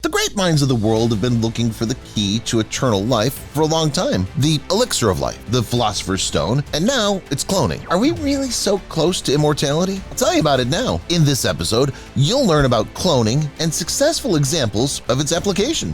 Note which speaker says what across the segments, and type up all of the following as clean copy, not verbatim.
Speaker 1: The great minds of the world have been looking for the key to eternal life for a long time, the elixir of life, the philosopher's stone, and now it's cloning. Are we really so close to immortality? I'll tell you about it now. In this episode, you'll learn about cloning and successful examples of its application.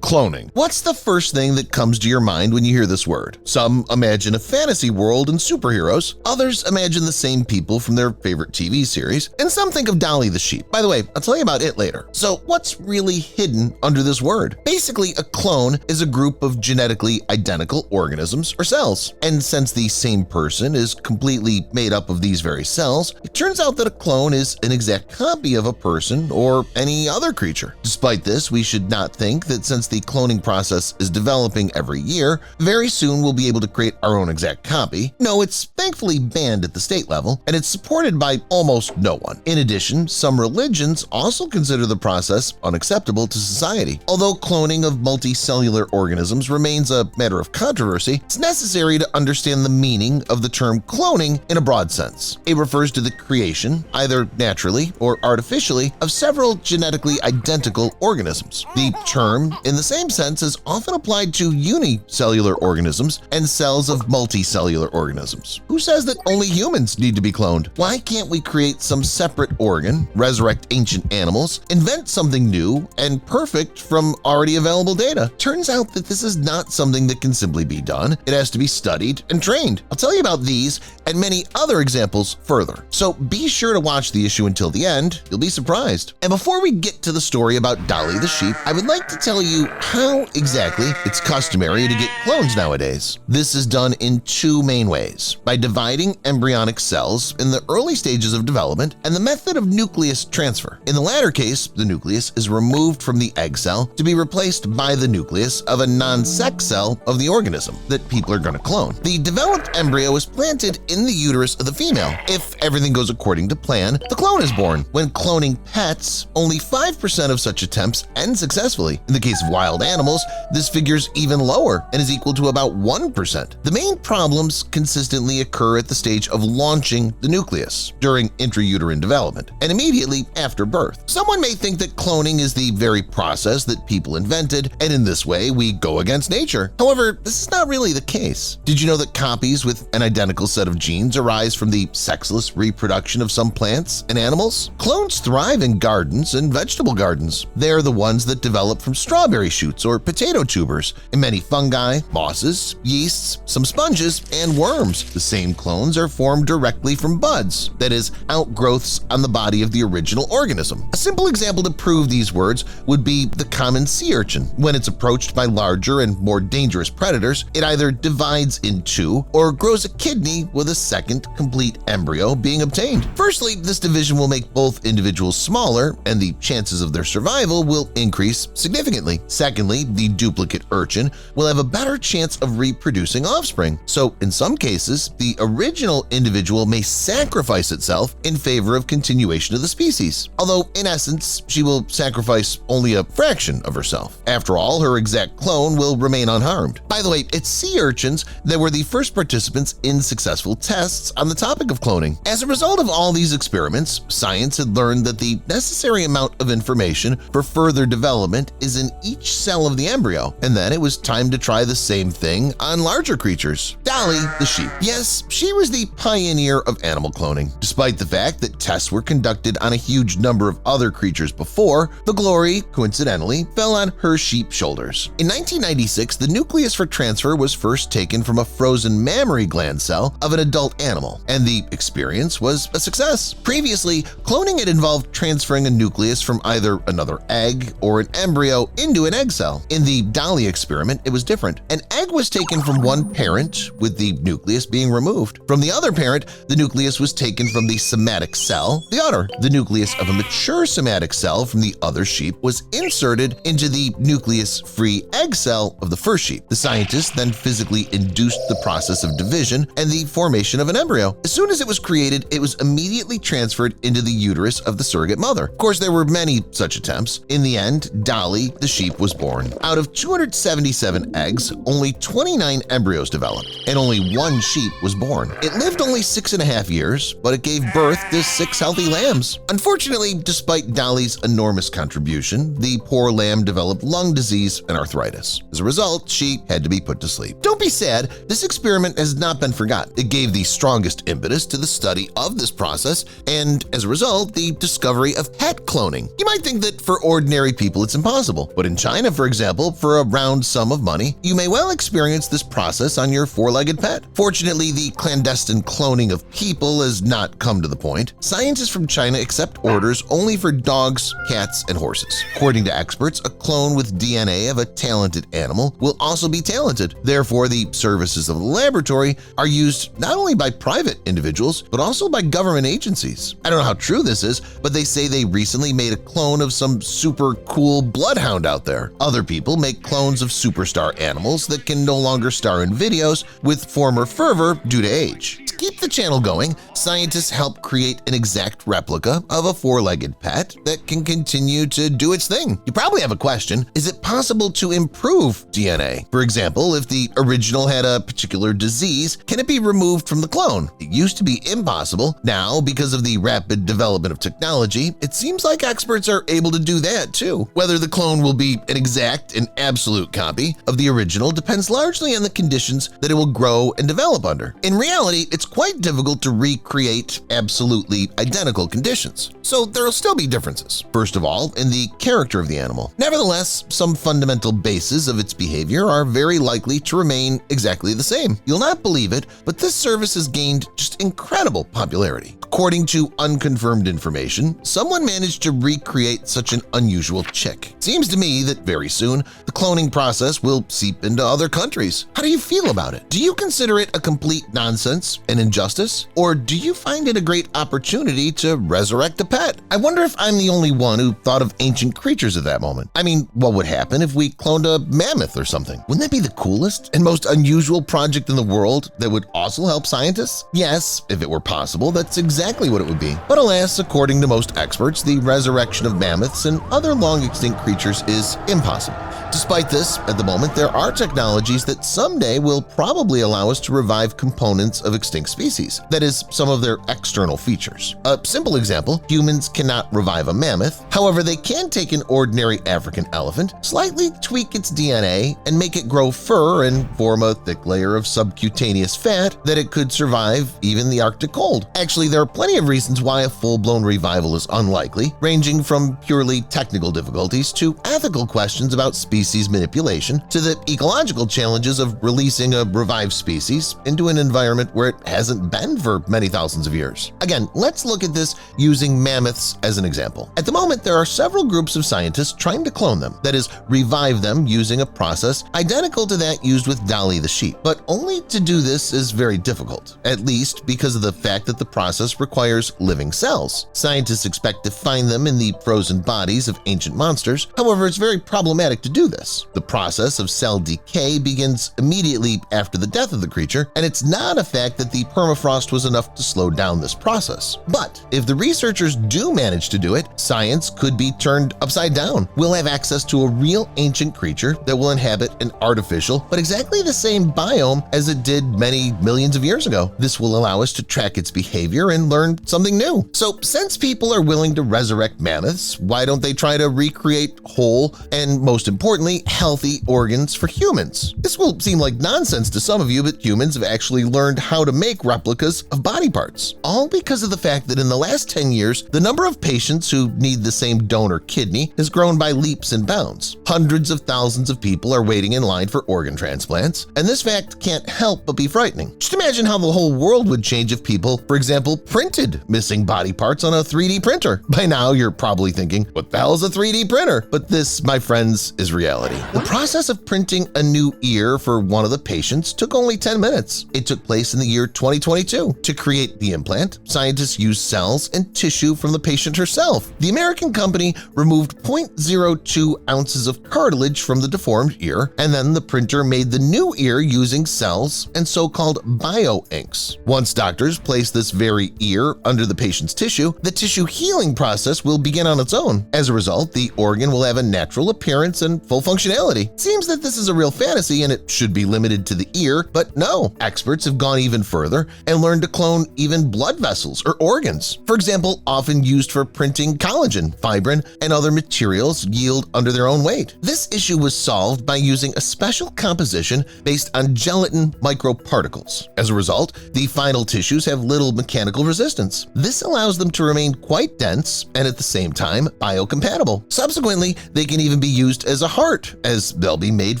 Speaker 1: Cloning. What's the first thing that comes to your mind when you hear this word? Some imagine a fantasy world and superheroes, others imagine the same people from their favorite TV series, and some think of Dolly the sheep. By the way, I'll tell you about it later. So what's really hidden under this word? Basically, a clone is a group of genetically identical organisms or cells. And since the same person is completely made up of these very cells, it turns out that a clone is an exact copy of a person or any other creature. Despite this, we should not think that since the cloning process is developing every year, very soon we'll be able to create our own exact copy. No, it's thankfully banned at the state level, and it's supported by almost no one. In addition, some religions also consider the process unacceptable to society. Although cloning of multicellular organisms remains a matter of controversy, it's necessary to understand the meaning of the term cloning in a broad sense. It refers to the creation, either naturally or artificially, of several genetically identical organisms. The term, in the same sense, is often applied to unicellular organisms and cells of multicellular organisms. Who says that only humans need to be cloned? Why can't we create some separate organ, resurrect ancient animals, invent something new and perfect from already available data? Turns out that this is not something that can simply be done. It has to be studied and trained. I'll tell you about these and many other examples further. So be sure to watch the issue until the end. You'll be surprised. And before we get to the story about Dolly the sheep, I would like to tell you how exactly it's customary to get clones nowadays. This is done in two main ways: by dividing embryonic cells in the early stages of development and the method of nucleus transfer. In the latter case, the nucleus is removed from the egg cell to be replaced by the nucleus of a non-sex cell of the organism that people are going to clone. The developed embryo is planted in the uterus of the female. If everything goes according to plan, the clone is born. When cloning pets, only 5% of such attempts end successfully. In the case of wild animals, this figure's even lower and is equal to about 1%. The main problems consistently occur at the stage of launching the nucleus during intrauterine development and immediately after birth. Someone may think that cloning is the very process that people invented, and in this way we go against nature. However, this is not really the case. Did you know that copies with an identical set of genes arise from the sexless reproduction of some plants and animals? Clones thrive in gardens and vegetable gardens. They're the ones that develop from strawberry shoots or potato tubers, and many fungi, mosses, yeasts, some sponges, and worms. The same clones are formed directly from buds, that is, outgrowths on the body of the original organism. A simple example to prove these words would be the common sea urchin. When it's approached by larger and more dangerous predators, it either divides in two or grows a kidney with a second complete embryo being obtained. Firstly, this division will make both individuals smaller, and the chances of their survival will increase significantly. Secondly, the duplicate urchin will have a better chance of reproducing offspring. So in some cases, the original individual may sacrifice itself in favor of continuation of the species, although in essence, she will sacrifice only a fraction of herself. After all, her exact clone will remain unharmed. By the way, it's sea urchins that were the first participants in successful tests on the topic of cloning. As a result of all these experiments, science had learned that the necessary amount of information for further development is in each cell of the embryo, and then it was time to try the same thing on larger creatures. Dolly the sheep. Yes, she was the pioneer of animal cloning. Despite the fact that tests were conducted on a huge number of other creatures before, the glory, coincidentally, fell on her sheep shoulders. In 1996, the nucleus for transfer was first taken from a frozen mammary gland cell of an adult animal, and the experience was a success. Previously, cloning had involved transferring a nucleus from either another egg or an embryo into an egg cell. In the Dolly experiment, it was different. An egg was taken from one parent, with the nucleus being removed. From the other parent, the nucleus was taken from the somatic cell, the udder. The nucleus of a mature somatic cell from the other sheep was inserted into the nucleus-free egg cell of the first sheep. The scientists then physically induced the process of division and the formation of an embryo. As soon as it was created, it was immediately transferred into the uterus of the surrogate mother. Of course, there were many such attempts. In the end, Dolly, the sheep, was was born. Out of 277 eggs, only 29 embryos developed, and only 1 sheep was born. It lived only 6.5 years, but it gave birth to 6 healthy lambs. Unfortunately, despite Dolly's enormous contribution, the poor lamb developed lung disease and arthritis. As a result, she had to be put to sleep. Don't be sad, this experiment has not been forgotten. It gave the strongest impetus to the study of this process and, as a result, the discovery of pet cloning. You might think that for ordinary people it's impossible, but in China, for example, for a round sum of money, you may well experience this process on your 4-legged pet. Fortunately, the clandestine cloning of people has not come to the point. Scientists from China accept orders only for dogs, cats, and horses. According to experts, a clone with DNA of a talented animal will also be talented. Therefore, the services of the laboratory are used not only by private individuals, but also by government agencies. I don't know how true this is, but they say they recently made a clone of some super cool bloodhound out there. Other people make clones of superstar animals that can no longer star in videos with former fervor due to age. To keep the channel going, scientists help create an exact replica of a 4-legged pet that can continue to do its thing. You probably have a question: is it possible to improve DNA? For example, if the original had a particular disease, can it be removed from the clone? It used to be impossible. Now, because of the rapid development of technology, it seems like experts are able to do that too. Whether the clone will be an exact and absolute copy of the original depends largely on the conditions that it will grow and develop under. In reality, it's quite difficult to recreate absolutely identical conditions, so there'll still be differences. First of all, in the character of the animal. Nevertheless, some fundamental bases of its behavior are very likely to remain exactly the same. You'll not believe it, but this service has gained just incredible popularity. According to unconfirmed information, someone managed to recreate such an unusual chick. It seems to me that very soon, the cloning process will seep into other countries. How do you feel about it? Do you consider it a complete nonsense, an injustice, or do you find it a great opportunity to resurrect a pet? I wonder if I'm the only one who thought of ancient creatures at that moment. I mean, what would happen if we cloned a mammoth or something? Wouldn't that be the coolest and most unusual project in the world that would also help scientists? Yes, if it were possible, that's exactly what it would be. But alas, according to most experts, the resurrection of mammoths and other long-extinct creatures is impossible. Despite this, at the moment, there are technologies that someday will probably allow us to revive components of extinct species, that is, some of their external features. A simple example, humans cannot revive a mammoth. However, they can take an ordinary African elephant, slightly tweak its DNA, and make it grow fur and form a thick layer of subcutaneous fat that it could survive even the Arctic cold. Actually, there are plenty of reasons why a full-blown revival is unlikely, ranging from purely technical difficulties to ethical questions about species manipulation to the ecological challenges of releasing a revived species into an environment where it hasn't been for many thousands of years. Again, let's look at this using mammoths as an example. At the moment, there are several groups of scientists trying to clone them, that is, revive them using a process identical to that used with Dolly the sheep. But only to do this is very difficult, at least because of the fact that the process requires living cells. Scientists expect to find them in the frozen bodies of ancient monsters. However, it's very problematic to do this. The process of cell decay begins immediately after the death of the creature, and it's not a fact that the permafrost was enough to slow down this process. But if the researchers do manage to do it, science could be turned upside down. We'll have access to a real ancient creature that will inhabit an artificial but exactly the same biome as it did many millions of years ago. This will allow us to track its behavior and learn something new. So since people are willing to resurrect mammoths, why don't they try to recreate whole and, most importantly, healthy organs for humans? This will seem like nonsense to some of you, but humans have actually learned how to make replicas of body parts, all because of the fact that in the last 10 years, the number of patients who need the same donor kidney has grown by leaps and bounds. Hundreds of thousands of people are waiting in line for organ transplants, and this fact can't help but be frightening. Just imagine how the whole world would change if people, for example, printed missing body parts on a 3D printer. By now, you're probably thinking, what the hell is a 3D printer? But this, my friends, is reality. The process of printing a new ear for one of the patients took only 10 minutes. It took place in the year 2022. To create the implant, scientists used cells and tissue from the patient herself. The American company removed 0.02 ounces of cartilage from the deformed ear, and then the printer made the new ear using cells and so-called bioinks. Once doctors place this very ear under the patient's tissue, the tissue healing process will begin on its own. As a result, the organ will have a natural appearance and full full functionality. Seems that this is a real fantasy and it should be limited to the ear, but no, experts have gone even further and learned to clone even blood vessels or organs. For example, often used for printing collagen, fibrin, and other materials yield under their own weight. This issue was solved by using a special composition based on gelatin microparticles. As a result, the final tissues have little mechanical resistance. This allows them to remain quite dense and at the same time biocompatible. Subsequently, they can even be used as a heart, as they'll be made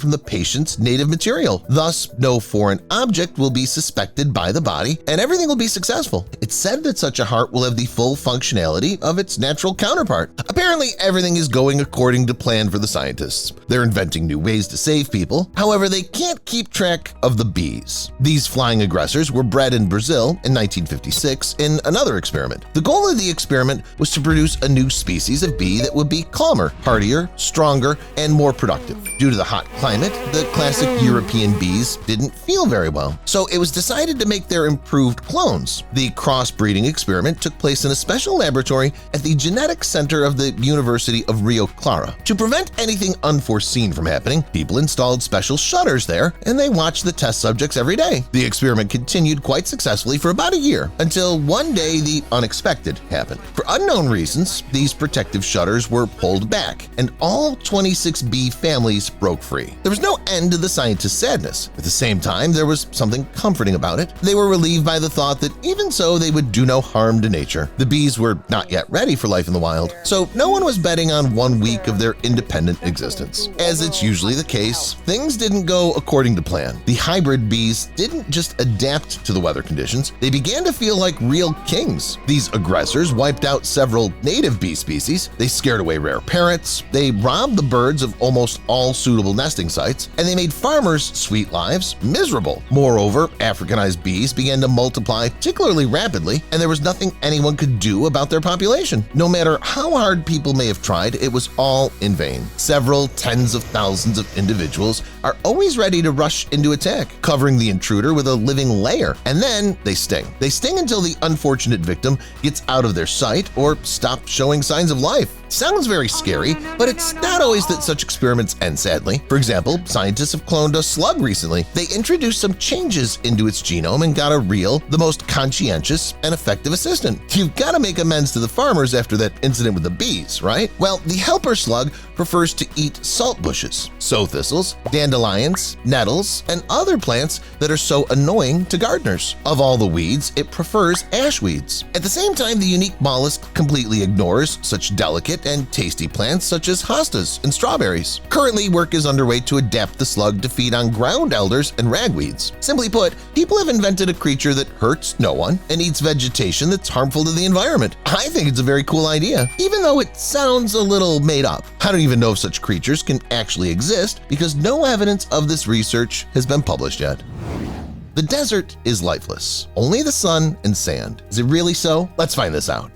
Speaker 1: from the patient's native material. Thus, no foreign object will be suspected by the body and everything will be successful. It's said that such a heart will have the full functionality of its natural counterpart. Apparently, everything is going according to plan for the scientists. They're inventing new ways to save people. However, they can't keep track of the bees. These flying aggressors were bred in Brazil in 1956 in another experiment. The goal of the experiment was to produce a new species of bee that would be calmer, hardier, stronger, and more productive. Due to the hot climate, the classic European bees didn't feel very well, so it was decided to make their improved clones. The crossbreeding experiment took place in a special laboratory at the Genetics Center of the University of Rio Claro. To prevent anything unforeseen from happening, people installed special shutters there, and they watched the test subjects every day. The experiment continued quite successfully for about a year, until one day the unexpected happened. For unknown reasons, these protective shutters were pulled back, and all 26 bee families broke free. There was no end to the scientists' sadness. At the same time, there was something comforting about it. They were relieved by the thought that even so, they would do no harm to nature. The bees were not yet ready for life in the wild, so no one was betting on 1 week of their independent existence. As it's usually the case, things didn't go according to plan. The hybrid bees didn't just adapt to the weather conditions, they began to feel like real kings. These aggressors wiped out several native bee species, they scared away rare parrots, they robbed the birds of almost all suitable nesting sites, and they made farmers' sweet lives miserable. Moreover, Africanized bees began to multiply particularly rapidly, and there was nothing anyone could do about their population. No matter how hard people may have tried, it was all in vain. Several tens of thousands of individuals are always ready to rush into attack, covering the intruder with a living layer, and then they sting. They sting until the unfortunate victim gets out of their sight or stops showing signs of life. Sounds very scary, but it's not always that such experiments end sadly. For example, scientists have cloned a slug recently. They introduced some changes into its genome and got a real, the most conscientious and effective assistant. You've got to make amends to the farmers after that incident with the bees, right? Well, the helper slug prefers to eat salt bushes, sow thistles, dandelions, nettles, and other plants that are so annoying to gardeners. Of all the weeds, it prefers ash weeds. At the same time, the unique mollusk completely ignores such delicate and tasty plants such as hostas and strawberries. Currently, work is underway to adapt the slug to feed on ground elders and ragweeds. Simply put, people have invented a creature that hurts no one and eats vegetation that's harmful to the environment. I think it's a very cool idea, even though it sounds a little made up. I don't even know if such creatures can actually exist because no evidence of this research has been published yet. The desert is lifeless, only the sun and sand. Is it really so? Let's find this out.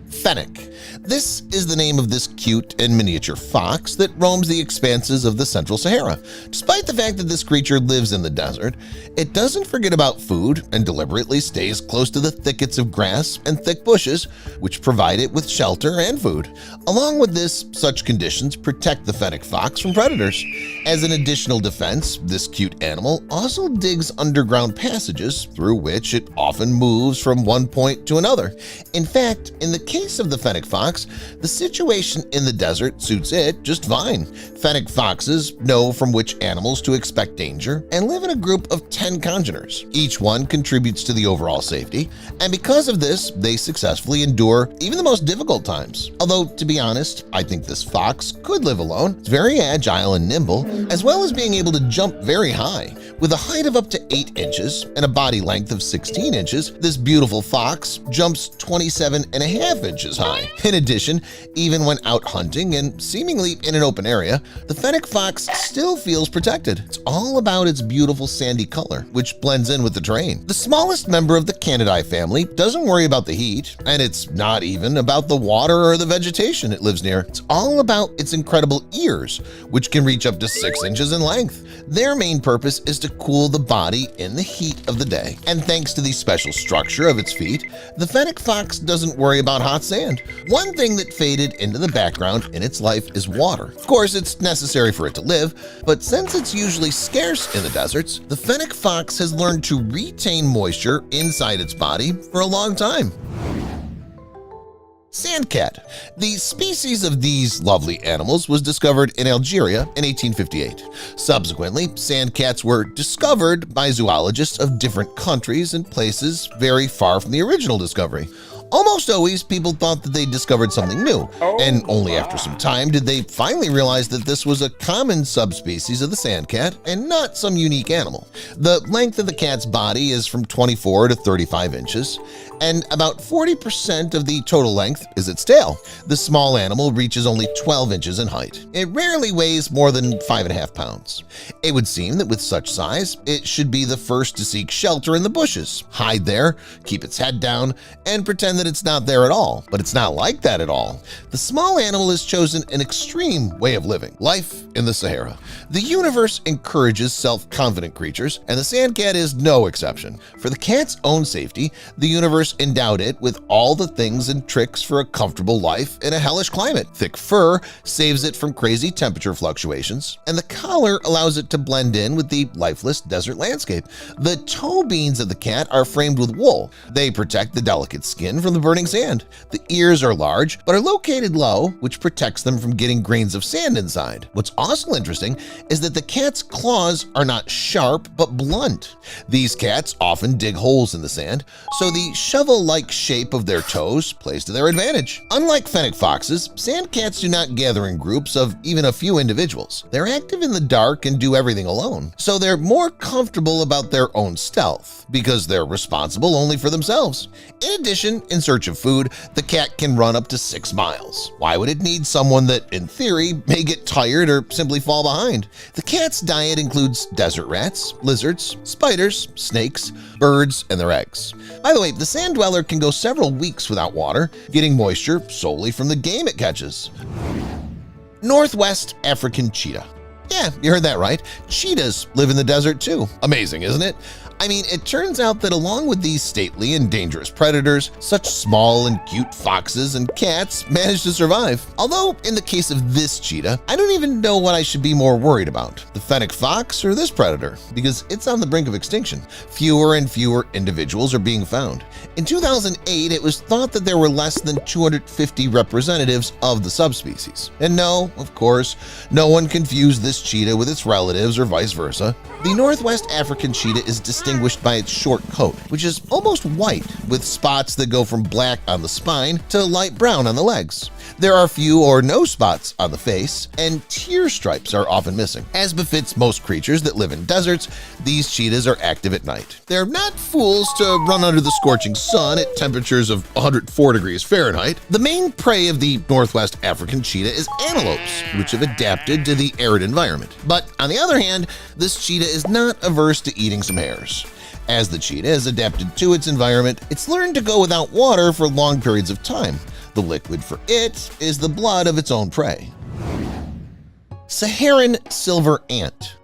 Speaker 1: Fennec. This is the name of this cute and miniature fox that roams the expanses of the Central Sahara. Despite the fact that this creature lives in the desert, it doesn't forget about food and deliberately stays close to the thickets of grass and thick bushes, which provide it with shelter and food. Along with this, such conditions protect the fennec fox from predators. As an additional defense, this cute animal also digs underground passages through which it often moves from one point to another. In fact, in the case of the fennec fox, the situation in the desert suits it just fine. Fennec foxes know from which animals to expect danger and live in a group of 10 congeners. Each one contributes to the overall safety, and because of this, they successfully endure even the most difficult times. Although, to be honest, I think this fox could live alone. It's very agile and nimble, as well as being able to jump very high. With a height of up to 8 inches and a body length of 16 inches, this beautiful fox jumps 27.5 inches high. In addition, even when out hunting and seemingly in an open area, the fennec fox still feels protected. It's all about its beautiful sandy color, which blends in with the terrain. The smallest member of the Canidae family doesn't worry about the heat, and it's not even about the water or the vegetation it lives near. It's all about its incredible ears, which can reach up to 6 inches in length. Their main purpose is to to cool the body in the heat of the day. And thanks to the special structure of its feet, the fennec fox doesn't worry about hot sand. One thing that faded into the background in its life is water. Of course, it's necessary for it to live, but since it's usually scarce in the deserts, the fennec fox has learned to retain moisture inside its body for a long time. Sandcat. The species of these lovely animals was discovered in Algeria in 1858. Subsequently, sandcats were discovered by zoologists of different countries and places very far from the original discovery. Almost always, people thought that they discovered something new, and only after some time did they finally realize that this was a common subspecies of the sandcat and not some unique animal. The length of the cat's body is from 24 to 35 inches, and about 40% of the total length is its tail. The small animal reaches only 12 inches in height. It rarely weighs more than 5.5 pounds. It would seem that with such size, it should be the first to seek shelter in the bushes, hide there, keep its head down, and pretend that it's not there at all. But it's not like that at all. The small animal has chosen an extreme way of living, life in the Sahara. The universe encourages self-confident creatures, and the sandcat is no exception. For the cat's own safety, the universe endowed it with all the things and tricks for a comfortable life in a hellish climate. Thick fur saves it from crazy temperature fluctuations, and the collar allows it to blend in with the lifeless desert landscape. The toe beans of the cat are framed with wool. They protect the delicate skin from the burning sand. The ears are large, but are located low, which protects them from getting grains of sand inside. What's also interesting is that the cat's claws are not sharp, but blunt. These cats often dig holes in the sand, so the shovel-like shape of their toes plays to their advantage. Unlike fennec foxes, sandcats do not gather in groups of even a few individuals. They're active in the dark and do everything alone, so they're more comfortable about their own stealth because they're responsible only for themselves. In addition, in search of food, the cat can run up to 6 miles. Why would it need someone that, in theory, may get tired or simply fall behind? The cat's diet includes desert rats, lizards, spiders, snakes, birds, and their eggs. By the way, the sand dweller can go several weeks without water, getting moisture solely from the game it catches. Northwest African cheetah. Yeah, you heard that right. Cheetahs live in the desert too. Amazing, isn't it? I mean, it turns out that along with these stately and dangerous predators, such small and cute foxes and cats manage to survive. Although, in the case of this cheetah, I don't even know what I should be more worried about, the fennec fox or this predator, because it's on the brink of extinction. Fewer and fewer individuals are being found. In 2008, it was thought that there were less than 250 representatives of the subspecies. And no, of course, no one confused this cheetah with its relatives or vice versa. The Northwest African cheetah is distinguished by its short coat, which is almost white with spots that go from black on the spine to light brown on the legs. There are few or no spots on the face, and tear stripes are often missing. As befits most creatures that live in deserts, these cheetahs are active at night. They're not fools to run under the scorching sun at temperatures of 104 degrees Fahrenheit. The main prey of the Northwest African cheetah is antelopes, which have adapted to the arid environment. But on the other hand, this cheetah is not averse to eating some hares. As the cheetah has adapted to its environment, it's learned to go without water for long periods of time. The liquid for it is the blood of its own prey. Saharan silver ant.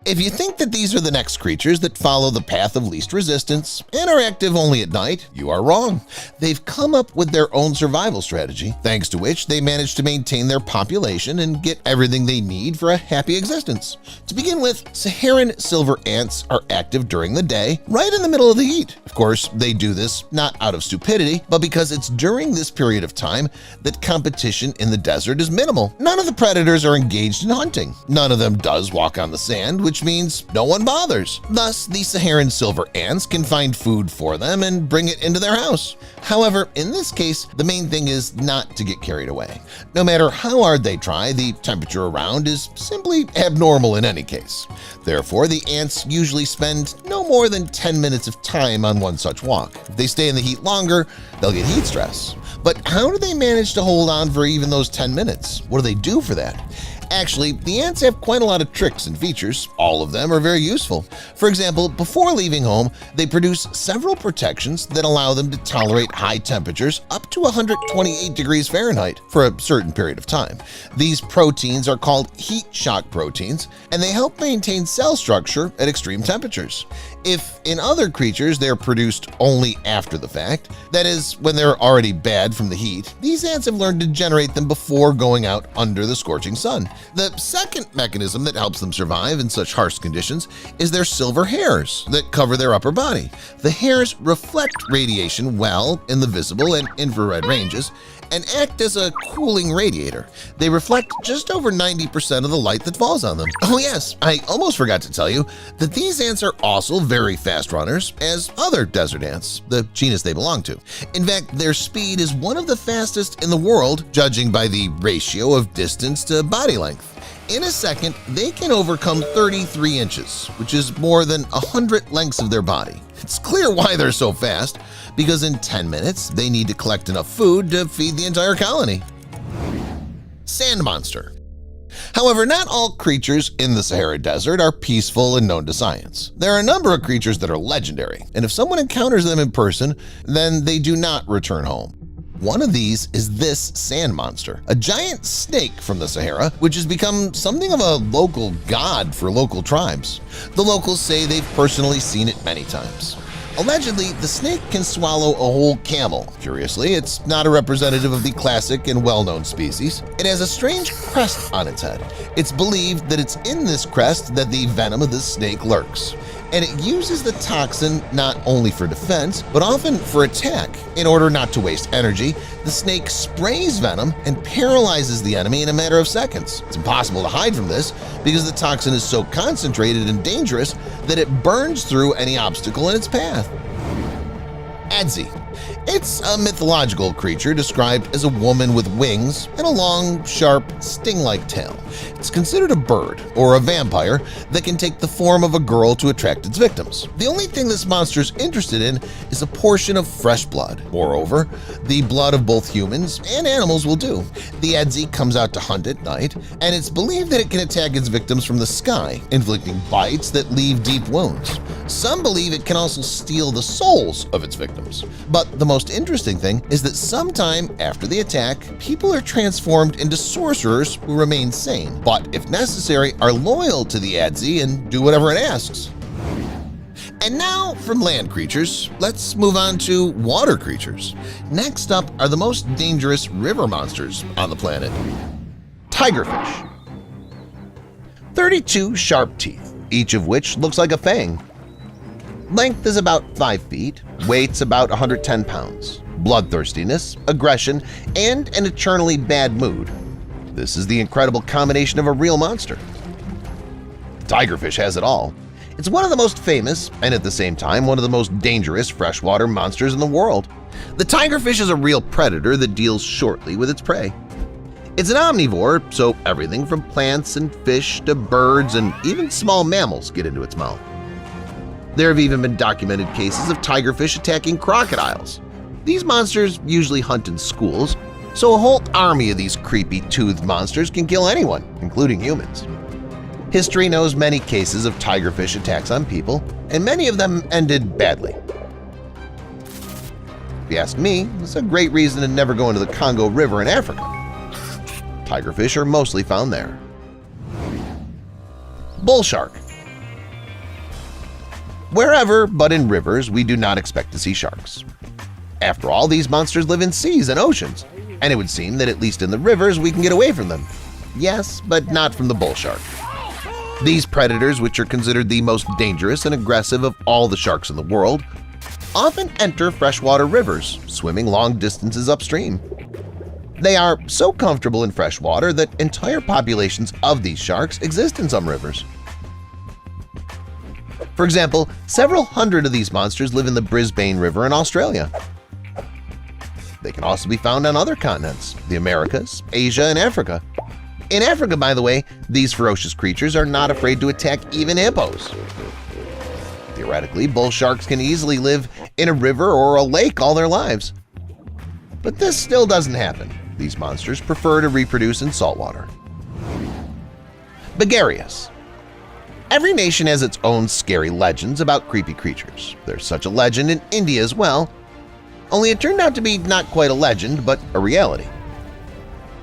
Speaker 1: If you think that these are the next creatures that follow the path of least resistance and are active only at night, you are wrong. They've come up with their own survival strategy, thanks to which they manage to maintain their population and get everything they need for a happy existence. To begin with, Saharan silver ants are active during the day, right in the middle of the heat. Of course, they do this not out of stupidity, but because it's during this period of time that competition in the desert is minimal. None of the predators are engaged in hunting. None of them does walk on the sand, which means no one bothers. Thus, the Saharan silver ants can find food for them and bring it into their house. However, in this case, the main thing is not to get carried away. No matter how hard they try, the temperature around is simply abnormal in any case. Therefore, the ants usually spend no more than 10 minutes of time on one such walk. If they stay in the heat longer, they'll get heat stress. But how do they manage to hold on for even those 10 minutes? What do they do for that? Actually, the ants have quite a lot of tricks and features. All of them are very useful. For example, before leaving home, they produce several protections that allow them to tolerate high temperatures up to 128 degrees Fahrenheit for a certain period of time. These proteins are called heat shock proteins, and they help maintain cell structure at extreme temperatures. If in other creatures they're produced only after the fact, that is, when they're already bad from the heat, these ants have learned to generate them before going out under the scorching sun. The second mechanism that helps them survive in such harsh conditions is their silver hairs that cover their upper body. The hairs reflect radiation well in the visible and infrared ranges and act as a cooling radiator. They reflect just over 90% of the light that falls on them. Oh yes, I almost forgot to tell you that these ants are also very fast runners as other desert ants, the genus they belong to. In fact, their speed is one of the fastest in the world, judging by the ratio of distance to body length. In a second, they can overcome 33 inches, which is more than 100 lengths of their body. It's clear why they're so fast, because in 10 minutes they need to collect enough food to feed the entire colony. Sand monster. However, not all creatures in the Sahara Desert are peaceful and known to science. There are a number of creatures that are legendary, and if someone encounters them in person, then they do not return home. One of these is this sand monster, a giant snake from the Sahara, which has become something of a local god for local tribes. The locals say they've personally seen it many times. Allegedly, the snake can swallow a whole camel. Curiously, it's not a representative of the classic and well-known species. It has a strange crest on its head. It's believed that it's in this crest that the venom of this snake lurks. And it uses the toxin not only for defense, but often for attack. In order not to waste energy, the snake sprays venom and paralyzes the enemy in a matter of seconds. It's impossible to hide from this because the toxin is so concentrated and dangerous that it burns through any obstacle in its path. Adzi. It's a mythological creature described as a woman with wings and a long, sharp, sting-like tail. It's considered a bird or a vampire that can take the form of a girl to attract its victims. The only thing this monster is interested in is a portion of fresh blood. Moreover, the blood of both humans and animals will do. The Adzi comes out to hunt at night, and it's believed that it can attack its victims from the sky, inflicting bites that leave deep wounds. Some believe it can also steal the souls of its victims. But the most interesting thing is that sometime after the attack, people are transformed into sorcerers who remain sane, but if necessary are loyal to the Adzi and do whatever it asks. And now from land creatures, let's move on to water creatures. Next up are the most dangerous river monsters on the planet. Tigerfish. 32 sharp teeth, each of which looks like a fang. Length is about 5 feet, weight's about 110 pounds, bloodthirstiness, aggression, and an eternally bad mood. This is the incredible combination of a real monster. Tigerfish has it all. It's one of the most famous and at the same time one of the most dangerous freshwater monsters in the world. The tigerfish is a real predator that deals shortly with its prey. It's an omnivore, so everything from plants and fish to birds and even small mammals get into its mouth. There have even been documented cases of tigerfish attacking crocodiles. These monsters usually hunt in schools, so a whole army of these creepy toothed monsters can kill anyone, including humans. History knows many cases of tigerfish attacks on people, and many of them ended badly. If you ask me, it's a great reason to never go into the Congo River in Africa. Tigerfish are mostly found there. Bull shark. Wherever but in rivers, we do not expect to see sharks. After all, these monsters live in seas and oceans, and it would seem that at least in the rivers we can get away from them. Yes, but not from the bull shark. These predators, which are considered the most dangerous and aggressive of all the sharks in the world, often enter freshwater rivers, swimming long distances upstream. They are so comfortable in fresh water that entire populations of these sharks exist in some rivers. For example, several hundred of these monsters live in the Brisbane River in Australia. They can also be found on other continents, the Americas, Asia, and Africa. In Africa, by the way, these ferocious creatures are not afraid to attack even hippos. Theoretically, bull sharks can easily live in a river or a lake all their lives. But this still doesn't happen. These monsters prefer to reproduce in saltwater. Begarius. Every nation has its own scary legends about creepy creatures. There's such a legend in India as well, only it turned out to be not quite a legend but a reality.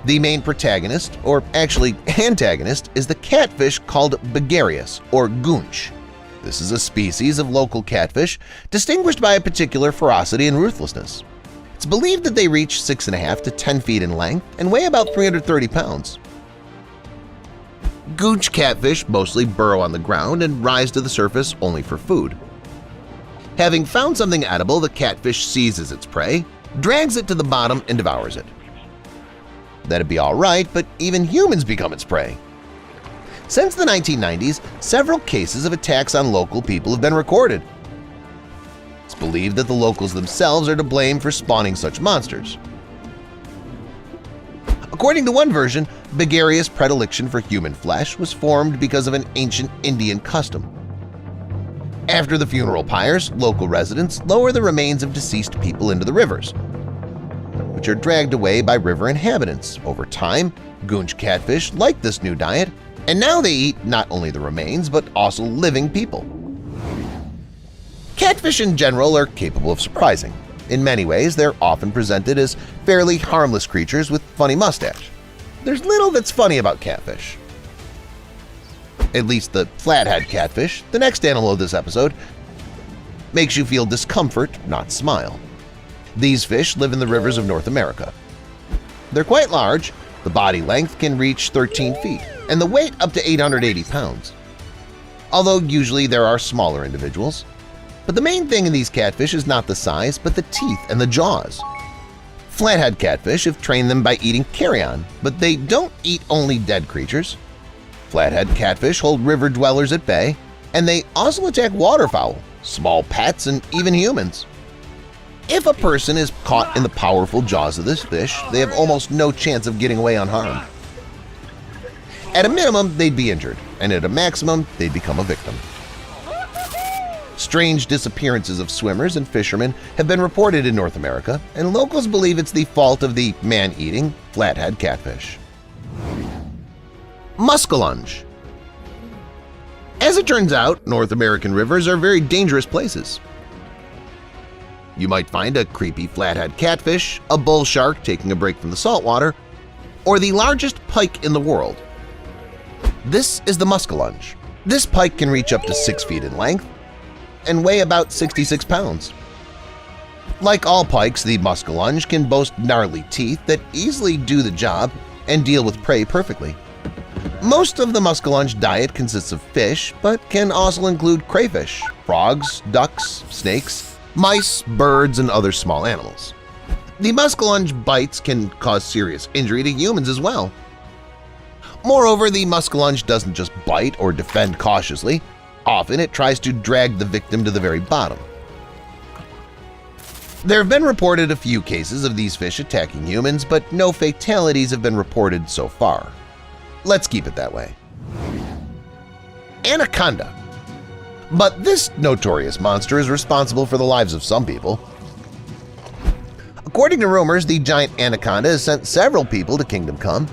Speaker 1: The main protagonist, or actually antagonist, is the catfish called Begarius or Goonch. This is a species of local catfish distinguished by a particular ferocity and ruthlessness. It's believed that they reach 6.5 to 10 feet in length and weigh about 330 pounds. Goonch catfish mostly burrow on the ground and rise to the surface only for food. Having found something edible, the catfish seizes its prey, drags it to the bottom, and devours it. That'd be all right, but even humans become its prey. Since the 1990s, several cases of attacks on local people have been recorded. It's believed that the locals themselves are to blame for spawning such monsters. According to one version, Begarius' predilection for human flesh was formed because of an ancient Indian custom. After the funeral pyres, local residents lower the remains of deceased people into the rivers, which are dragged away by river inhabitants. Over time, Goonch catfish like this new diet, and now they eat not only the remains but also living people. Catfish in general are capable of surprising. In many ways, they're often presented as fairly harmless creatures with funny mustache. There's little that's funny about catfish. At least the flathead catfish, the next animal of this episode, makes you feel discomfort, not smile. These fish live in the rivers of North America. They're quite large. The body length can reach 13 feet, and the weight up to 880 pounds. Although usually there are smaller individuals. But the main thing in these catfish is not the size, but the teeth and the jaws. Flathead catfish have trained them by eating carrion, but they don't eat only dead creatures. Flathead catfish hold river dwellers at bay, and they also attack waterfowl, small pets, and even humans. If a person is caught in the powerful jaws of this fish, they have almost no chance of getting away unharmed. At a minimum, they'd be injured, and at a maximum, they'd become a victim. Strange disappearances of swimmers and fishermen have been reported in North America, and locals believe it's the fault of the man-eating flathead catfish. Muskellunge. As it turns out, North American rivers are very dangerous places. You might find a creepy flathead catfish, a bull shark taking a break from the saltwater, or the largest pike in the world. This is the muskellunge. This pike can reach up to 6 feet in length and weigh about 66 pounds. Like all pikes, the muskellunge can boast gnarly teeth that easily do the job and deal with prey perfectly. Most of the muskellunge diet consists of fish, but can also include crayfish, frogs, ducks, snakes, mice, birds, and other small animals. The muskellunge bites can cause serious injury to humans as well. Moreover, the muskellunge doesn't just bite or defend cautiously. Often it tries to drag the victim to the very bottom. There have been reported a few cases of these fish attacking humans, but no fatalities have been reported so far. Let's keep it that way. Anaconda. But this notorious monster is responsible for the lives of some people. According to rumors, the giant anaconda has sent several people to Kingdom Come.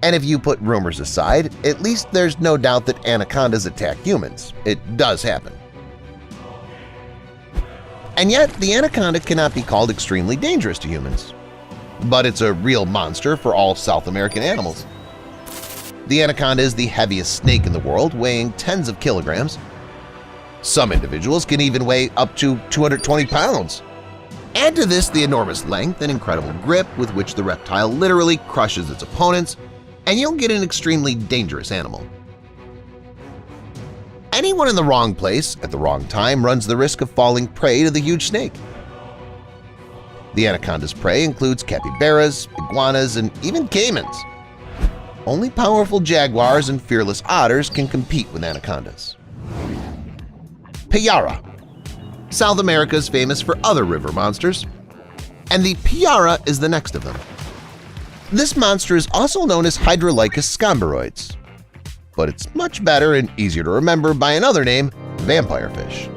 Speaker 1: And if you put rumors aside, at least there's no doubt that anacondas attack humans. It does happen. And yet, the anaconda cannot be called extremely dangerous to humans. But it's a real monster for all South American animals. The anaconda is the heaviest snake in the world, weighing tens of kilograms. Some individuals can even weigh up to 220 pounds. Add to this the enormous length and incredible grip with which the reptile literally crushes its opponents, and you'll get an extremely dangerous animal. Anyone in the wrong place at the wrong time runs the risk of falling prey to the huge snake. The anaconda's prey includes capybaras, iguanas, and even caimans. Only powerful jaguars and fearless otters can compete with anacondas. Piara. South America is famous for other river monsters, and the piara is the next of them. This monster is also known as Hydrolycus scomberoides, but it's much better and easier to remember by another name, vampire fish.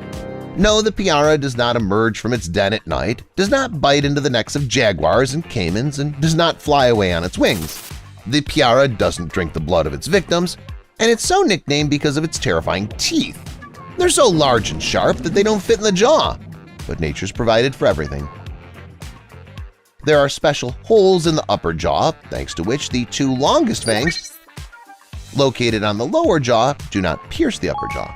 Speaker 1: No, the piara does not emerge from its den at night, does not bite into the necks of jaguars and caimans, and does not fly away on its wings. The piara doesn't drink the blood of its victims, and it's so nicknamed because of its terrifying teeth. They're so large and sharp that they don't fit in the jaw, but nature's provided for everything. There are special holes in the upper jaw, thanks to which the two longest fangs located on the lower jaw do not pierce the upper jaw.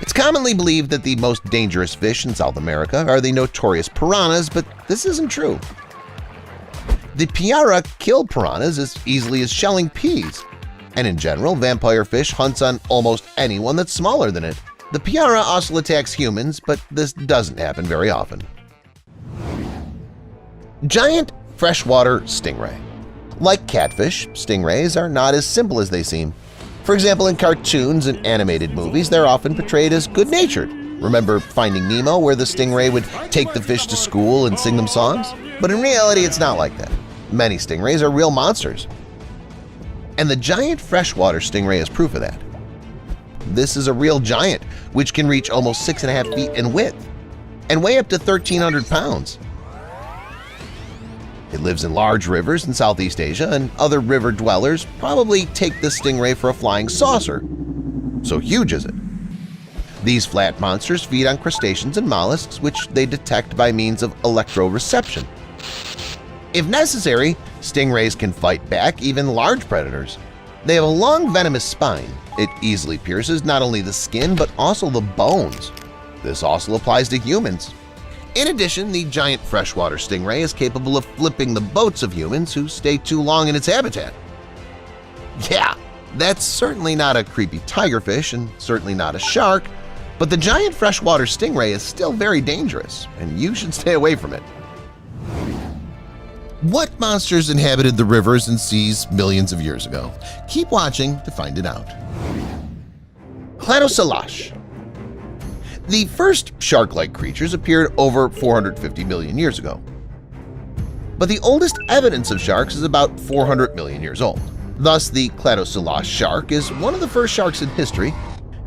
Speaker 1: It's commonly believed that the most dangerous fish in South America are the notorious piranhas, but this isn't true. The piara kill piranhas as easily as shelling peas, and in general, vampire fish hunts on almost anyone that's smaller than it. The piara also attacks humans, but this doesn't happen very often. Giant freshwater stingray. Like catfish, stingrays are not as simple as they seem. For example, in cartoons and animated movies, they're often portrayed as good-natured. Remember Finding Nemo, where the stingray would take the fish to school and sing them songs? But in reality, it's not like that. Many stingrays are real monsters. And the giant freshwater stingray is proof of that. This is a real giant, which can reach almost 6.5 feet in width and weigh up to 1,300 pounds. It lives in large rivers in Southeast Asia, and other river dwellers probably take this stingray for a flying saucer. So huge is it. These flat monsters feed on crustaceans and mollusks, which they detect by means of electroreception. If necessary, stingrays can fight back even large predators. They have a long venomous spine. It easily pierces not only the skin but also the bones. This also applies to humans. In addition, the giant freshwater stingray is capable of flipping the boats of humans who stay too long in its habitat. Yeah, that's certainly not a creepy tigerfish and certainly not a shark, but the giant freshwater stingray is still very dangerous, and you should stay away from it. What monsters inhabited the rivers and seas millions of years ago? Keep watching to find it out. Cladocelache. The first shark-like creatures appeared over 450 million years ago. But the oldest evidence of sharks is about 400 million years old. Thus, the Cladocelache shark is one of the first sharks in history,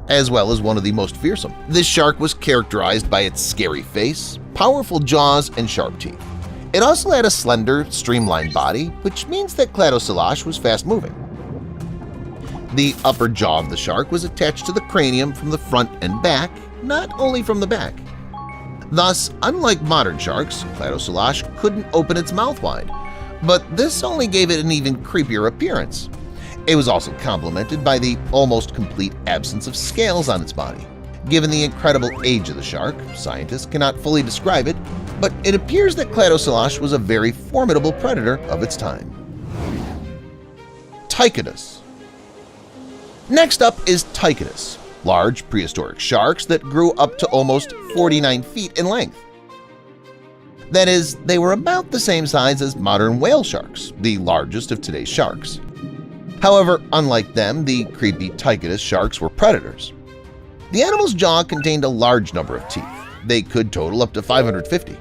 Speaker 1: as well as one of the most fearsome. This shark was characterized by its scary face, powerful jaws, and sharp teeth. It also had a slender, streamlined body, which means that Cladocelache was fast-moving. The upper jaw of the shark was attached to the cranium from the front and back, not only from the back. Thus, unlike modern sharks, Cladocelache couldn't open its mouth wide, but this only gave it an even creepier appearance. It was also complemented by the almost complete absence of scales on its body. Given the incredible age of the shark, scientists cannot fully describe it, but it appears that Cladocelache was a very formidable predator of its time. Tychidus. Next up is Tychidus, large prehistoric sharks that grew up to almost 49 feet in length. That is, they were about the same size as modern whale sharks, the largest of today's sharks. However, unlike them, the creepy Tychidus sharks were predators. The animal's jaw contained a large number of teeth. They could total up to 550.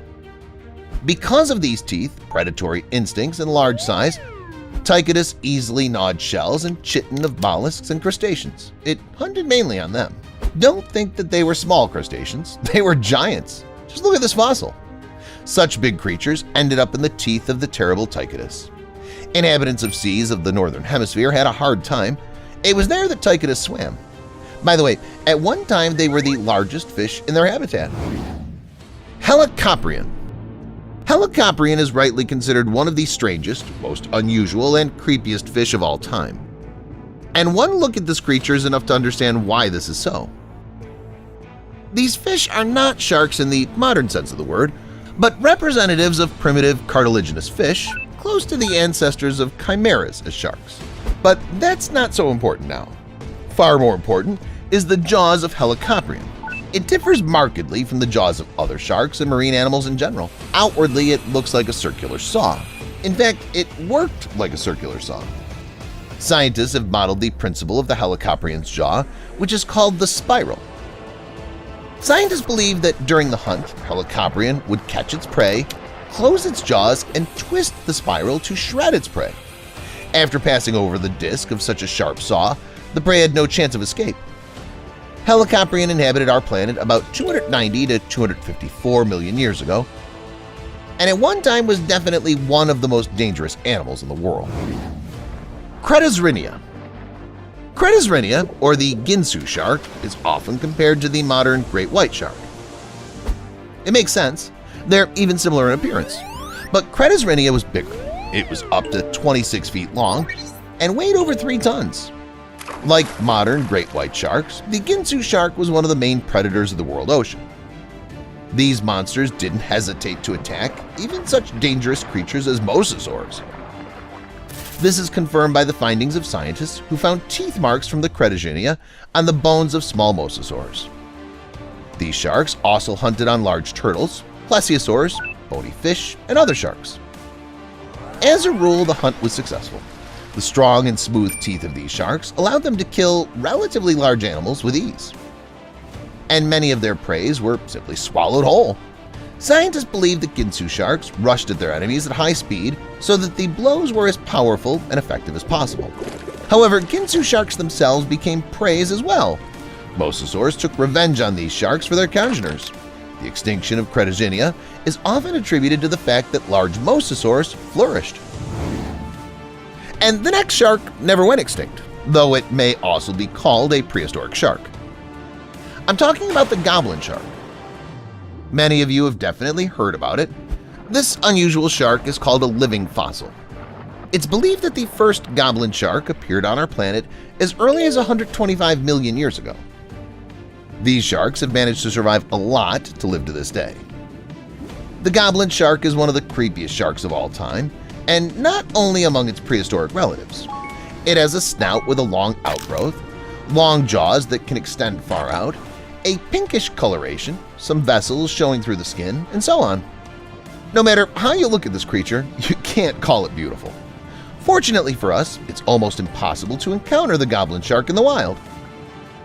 Speaker 1: Because of these teeth, predatory instincts, and large size, Tychidus easily gnawed shells and chitin of mollusks and crustaceans. It hunted mainly on them. Don't think that they were small crustaceans. They were giants. Just look at this fossil. Such big creatures ended up in the teeth of the terrible Tychidus. Inhabitants of seas of the northern hemisphere had a hard time. It was there that Tychidus swam. By the way, at one time they were the largest fish in their habitat. Helicoprion. Helicoprion is rightly considered one of the strangest, most unusual, and creepiest fish of all time. And one look at this creature is enough to understand why this is so. These fish are not sharks in the modern sense of the word, but representatives of primitive cartilaginous fish, close to the ancestors of chimeras as sharks. But that's not so important now. Far more important is the jaws of Helicoprion. It differs markedly from the jaws of other sharks and marine animals in general. Outwardly, it looks like a circular saw. In fact, it worked like a circular saw. Scientists have modeled the principle of the Helicoprion's jaw, which is called the spiral. Scientists believe that during the hunt, Helicoprion would catch its prey, close its jaws, and twist the spiral to shred its prey. After passing over the disc of such a sharp saw, the prey had no chance of escape. Helicoprion inhabited our planet about 290 to 254 million years ago, and at one time was definitely one of the most dangerous animals in the world. Cretosrhynia. Cretosrhenia, or the Ginsu shark, is often compared to the modern great white shark. It makes sense. They're even similar in appearance. But Cretosrhenia was bigger. It was up to 26 feet long and weighed over 3 tons. Like modern great white sharks, the Ginsu shark was one of the main predators of the world ocean. These monsters didn't hesitate to attack even such dangerous creatures as mosasaurs. This is confirmed by the findings of scientists who found teeth marks from the Cretosrhenia on the bones of small mosasaurs. These sharks also hunted on large turtles, plesiosaurs, bony fish, and other sharks. As a rule, the hunt was successful. The strong and smooth teeth of these sharks allowed them to kill relatively large animals with ease. And many of their preys were simply swallowed whole. Scientists believe that Ginsu sharks rushed at their enemies at high speed so that the blows were as powerful and effective as possible. However, Ginsu sharks themselves became preys as well. Mosasaurs took revenge on these sharks for their congeners. The extinction of Cretosrhenia is often attributed to the fact that large mosasaurs flourished. And the next shark never went extinct, though it may also be called a prehistoric shark. I'm talking about the goblin shark. Many of you have definitely heard about it. This unusual shark is called a living fossil. It's believed that the first goblin shark appeared on our planet as early as 125 million years ago. These sharks have managed to survive a lot to live to this day. The goblin shark is one of the creepiest sharks of all time, and not only among its prehistoric relatives. It has a snout with a long outgrowth, long jaws that can extend far out, a pinkish coloration, some vessels showing through the skin, and so on. No matter how you look at this creature, you can't call it beautiful. Fortunately for us, it's almost impossible to encounter the goblin shark in the wild.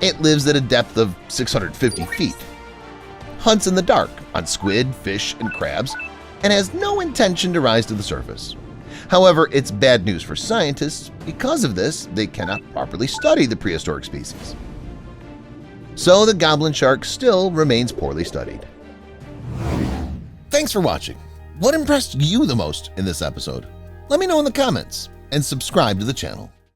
Speaker 1: It lives at a depth of 650 feet, hunts in the dark on squid, fish, and crabs, and has no intention to rise to the surface. However, it's bad news for scientists. Because of this, they cannot properly study the prehistoric species. So the goblin shark still remains poorly studied. Thanks for watching. What impressed you the most in this episode? Let me know in the comments and subscribe to the channel.